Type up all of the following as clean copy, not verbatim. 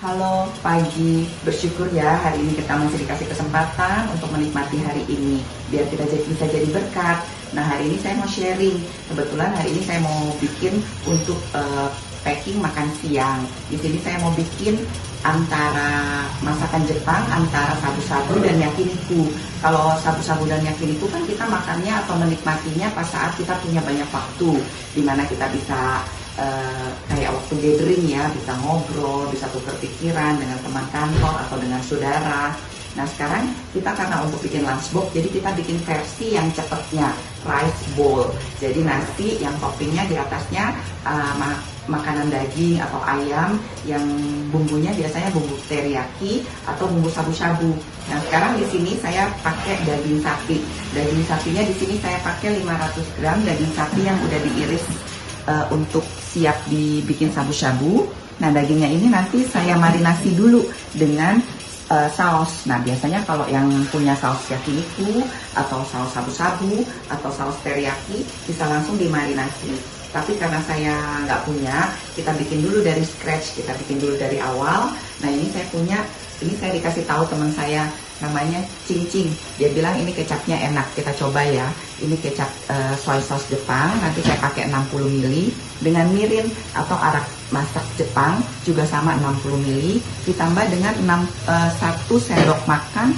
Halo, pagi. Bersyukur ya hari ini kita masih dikasih kesempatan untuk menikmati hari ini. Biar kita bisa jadi berkat. Nah, hari ini saya mau sharing. Kebetulan hari ini saya mau bikin untuk packing makan siang. Di sini saya mau bikin antara masakan Jepang, antara shabu-shabu dan yakiniku. Kalau shabu-shabu dan yakiniku kan kita makannya atau menikmatinya pas saat kita punya banyak waktu, dimana kita bisa kayak waktu gathering ya, bisa ngobrol, bisa tukar pikiran dengan teman kantor atau dengan saudara. Nah, sekarang kita karena untuk bikin lunchbox, jadi kita bikin versi yang cepatnya, rice bowl. Jadi nasi yang toppingnya di atasnya makanan daging atau ayam yang bumbunya biasanya bumbu teriyaki atau bumbu shabu-shabu. Nah, sekarang di sini saya pakai daging sapi. Daging sapinya di sini saya pakai 500 gram daging sapi yang udah diiris untuk siap dibikin shabu-shabu. Nah, dagingnya ini nanti saya marinasi dulu dengan saus. Nah, biasanya kalau yang punya saus yakiniku atau saus shabu-shabu atau saus teriyaki bisa langsung dimarinasi. Tapi karena saya nggak punya, kita bikin dulu dari scratch, kita bikin dulu dari awal. Nah, ini saya punya, ini saya dikasih tahu teman saya, namanya Cincing. Dia bilang ini kecapnya enak, kita coba ya. Ini kecap soy sauce Jepang, nanti saya pakai 60 ml dengan mirin atau arak masak Jepang juga sama 60 ml, ditambah dengan 1 sendok makan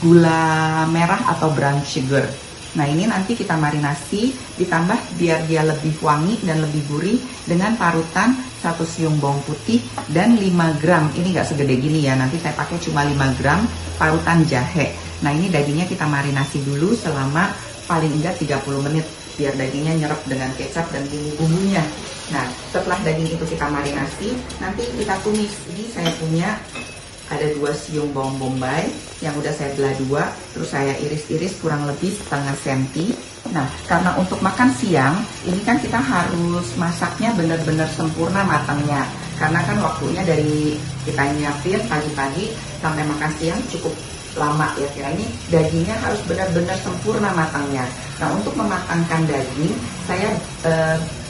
gula merah atau brown sugar. Nah, ini nanti kita marinasi, ditambah biar dia lebih wangi dan lebih gurih dengan parutan 1 siung bawang putih dan 5 gram, ini nggak segede gini ya, nanti saya pakai cuma 5 gram parutan jahe. Nah, ini dagingnya kita marinasi dulu selama paling enggak 30 menit biar dagingnya nyerap dengan kecap dan bumbu-bumbunya. Nah, setelah daging itu kita marinasi, nanti kita tumis. Ini saya punya ada 2 siung bawang bombay yang udah saya belah 2, terus saya iris-iris kurang lebih setengah senti. Nah, karena untuk makan siang ini kan kita harus masaknya benar-benar sempurna matangnya, karena kan waktunya dari kita nyiapin pagi-pagi sampai makan siang cukup lama ya. Kira ini dagingnya harus benar-benar sempurna matangnya. Nah, untuk mematangkan daging, saya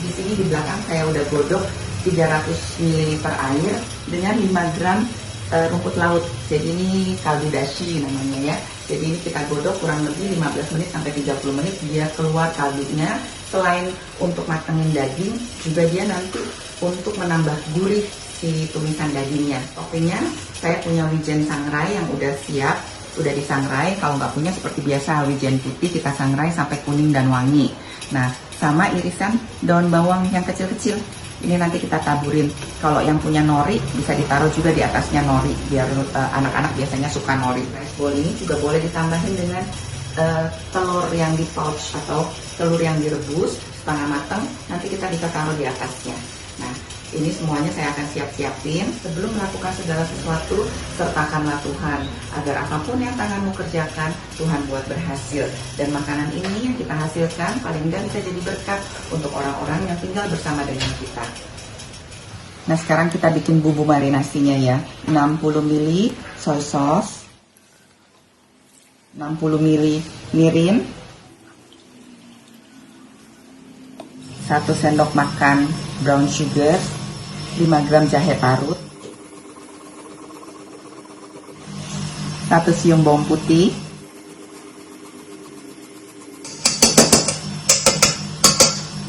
di sini di belakang saya udah godok 300 ml air dengan 5 gram rumput laut. Jadi ini kaldu dashi namanya ya. Jadi ini kita godok kurang lebih 15 menit sampai 30 menit biar keluar kaldunya. Selain untuk matengin daging, juga dia nanti untuk menambah gurih si tumisan dagingnya. Toppingnya saya punya wijen sangrai yang udah siap, udah disangrai. Kalau nggak punya seperti biasa wijen putih kita sangrai sampai kuning dan wangi. Nah, sama irisan daun bawang yang kecil-kecil. Ini nanti kita taburin. Kalau yang punya nori bisa ditaruh juga di atasnya nori, biar anak-anak biasanya suka nori. Rice bowl ini juga boleh ditambahin dengan telur yang di pouch atau telur yang direbus setengah matang. Nanti kita bisa taruh di atasnya. Nah, ini semuanya saya akan siap-siapin. Sebelum melakukan segala sesuatu, sertakanlah Tuhan, agar apapun yang tanganmu kerjakan, Tuhan buat berhasil. Dan makanan ini yang kita hasilkan paling tidak bisa jadi berkat untuk orang-orang yang tinggal bersama dengan kita. Nah, sekarang kita bikin bumbu marinasinya ya. 60 ml soy sauce, 60 ml mirin, 1 sendok makan brown sugar, 5 gram jahe parut, 1 siung bawang putih,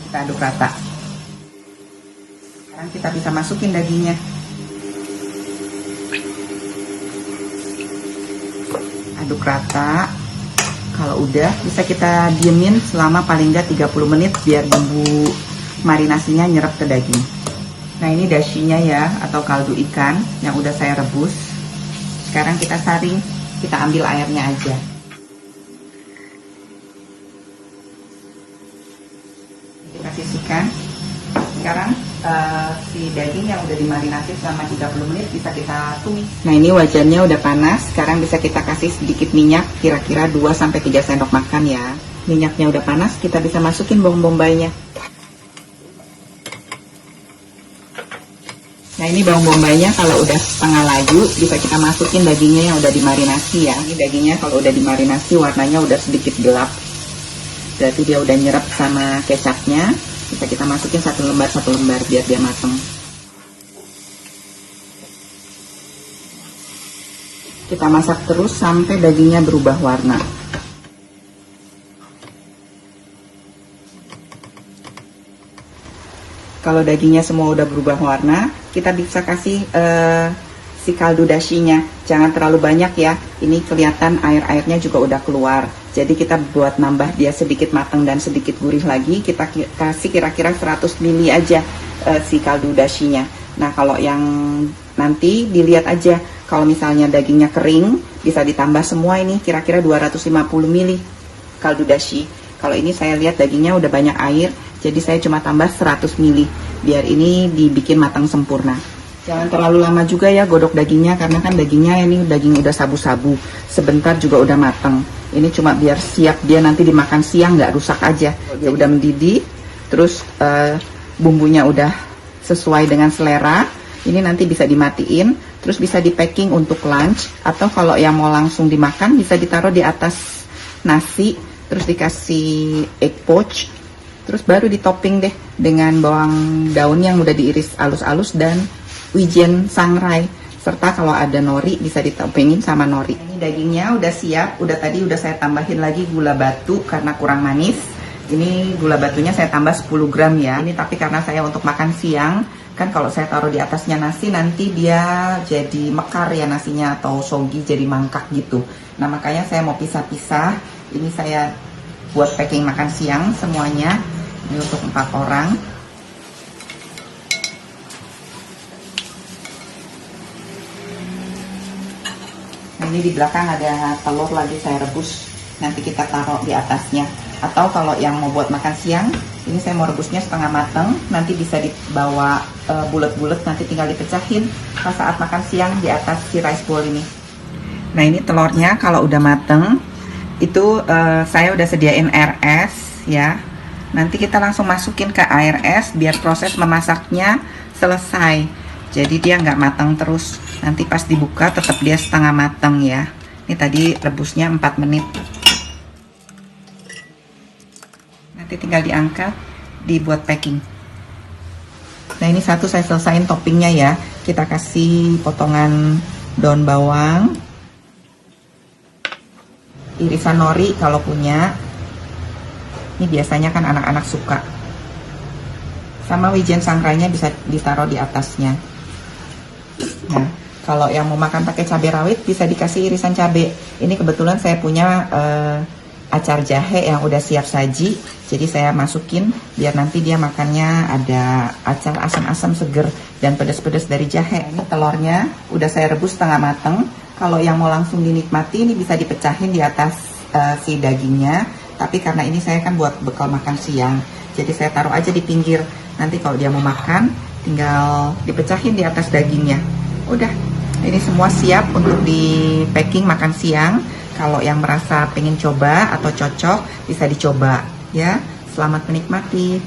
kita aduk rata. Sekarang kita bisa masukin dagingnya. Aduk rata. Kalau udah bisa kita diemin selama paling nggak 30 menit biar bumbu marinasinya nyerap ke daging. Nah, ini dashinya ya, atau kaldu ikan yang udah saya rebus. Sekarang kita saring, kita ambil airnya aja. Kita sisihkan. Sekarang si daging yang udah dimarinasi selama 30 menit bisa kita tumis. Nah, ini wajannya udah panas. Sekarang bisa kita kasih sedikit minyak, kira-kira 2-3 sendok makan ya. Minyaknya udah panas, kita bisa masukin bawang bombaynya. Nah, ini bawang bombaynya kalau udah setengah layu bisa kita masukin dagingnya yang udah dimarinasi ya. Ini dagingnya kalau udah dimarinasi warnanya udah sedikit gelap, berarti dia udah nyerap sama kecapnya. Bisa kita masukin satu lembar biar dia mateng. Kita masak terus sampai dagingnya berubah warna. Kalau dagingnya semua udah berubah warna, kita bisa kasih si kaldu dashinya. Jangan terlalu banyak ya, ini kelihatan air-airnya juga udah keluar. Jadi kita buat nambah dia sedikit matang dan sedikit gurih lagi, kita kasih kira-kira 100 ml aja si kaldu dashinya. Nah kalau yang nanti dilihat aja, kalau misalnya dagingnya kering, bisa ditambah semua ini kira-kira 250 ml kaldu dashi. Kalau ini saya lihat dagingnya udah banyak air, jadi saya cuma tambah 100 ml, biar ini dibikin matang sempurna. Jangan terlalu lama juga ya godok dagingnya, karena kan dagingnya ini daging udah sabu-sabu, sebentar juga udah matang. Ini cuma biar siap dia nanti dimakan siang, nggak rusak aja. Dia udah mendidih, terus bumbunya udah sesuai dengan selera. Ini nanti bisa dimatiin, terus bisa di packing untuk lunch, atau kalau yang mau langsung dimakan bisa ditaruh di atas nasi, terus dikasih egg poach, terus baru ditopping deh dengan bawang daun yang udah diiris halus-halus dan wijen sangrai, serta kalau ada nori bisa ditoppingin sama nori. Ini dagingnya udah siap, tadi udah saya tambahin lagi gula batu karena kurang manis. Ini gula batunya saya tambah 10 gram ya. Ini tapi karena saya untuk makan siang, kan kalau saya taruh di atasnya nasi nanti dia jadi mekar ya nasinya, atau sogi jadi mangkak gitu. Nah makanya saya mau pisah-pisah. Ini saya buat packing makan siang semuanya. Ini untuk 4 orang. Nah, ini di belakang ada telur lagi saya rebus, nanti kita taruh di atasnya. Atau kalau yang mau buat makan siang, ini saya mau rebusnya setengah mateng, nanti bisa dibawa bulat-bulat, nanti tinggal dipecahin pas saat makan siang di atas si rice bowl ini. Nah ini telurnya kalau udah mateng, itu saya udah sediain air es ya. Nanti kita langsung masukin ke air es biar proses memasaknya selesai. Jadi dia nggak matang terus. Nanti pas dibuka tetap dia setengah matang ya. Ini tadi rebusnya 4 menit. Nanti tinggal diangkat, dibuat packing. Nah ini satu saya selesain toppingnya ya. Kita kasih potongan daun bawang, irisan nori kalau punya. Ini biasanya kan anak-anak suka. Sama wijen sangkrainya bisa ditaruh di atasnya. Nah, kalau yang mau makan pakai cabai rawit bisa dikasih irisan cabai. Ini kebetulan saya punya acar jahe yang udah siap saji, jadi saya masukin biar nanti dia makannya ada acar asam-asam seger dan pedas-pedas dari jahe. Ini telurnya udah saya rebus setengah mateng. Kalau yang mau langsung dinikmati ini bisa dipecahin di atas si dagingnya, tapi karena ini saya kan buat bekal makan siang, jadi saya taruh aja di pinggir. Nanti kalau dia mau makan tinggal dipecahin di atas dagingnya. Udah, ini semua siap untuk di packing makan siang. Kalau yang merasa pengen coba atau cocok bisa dicoba ya. Selamat menikmati.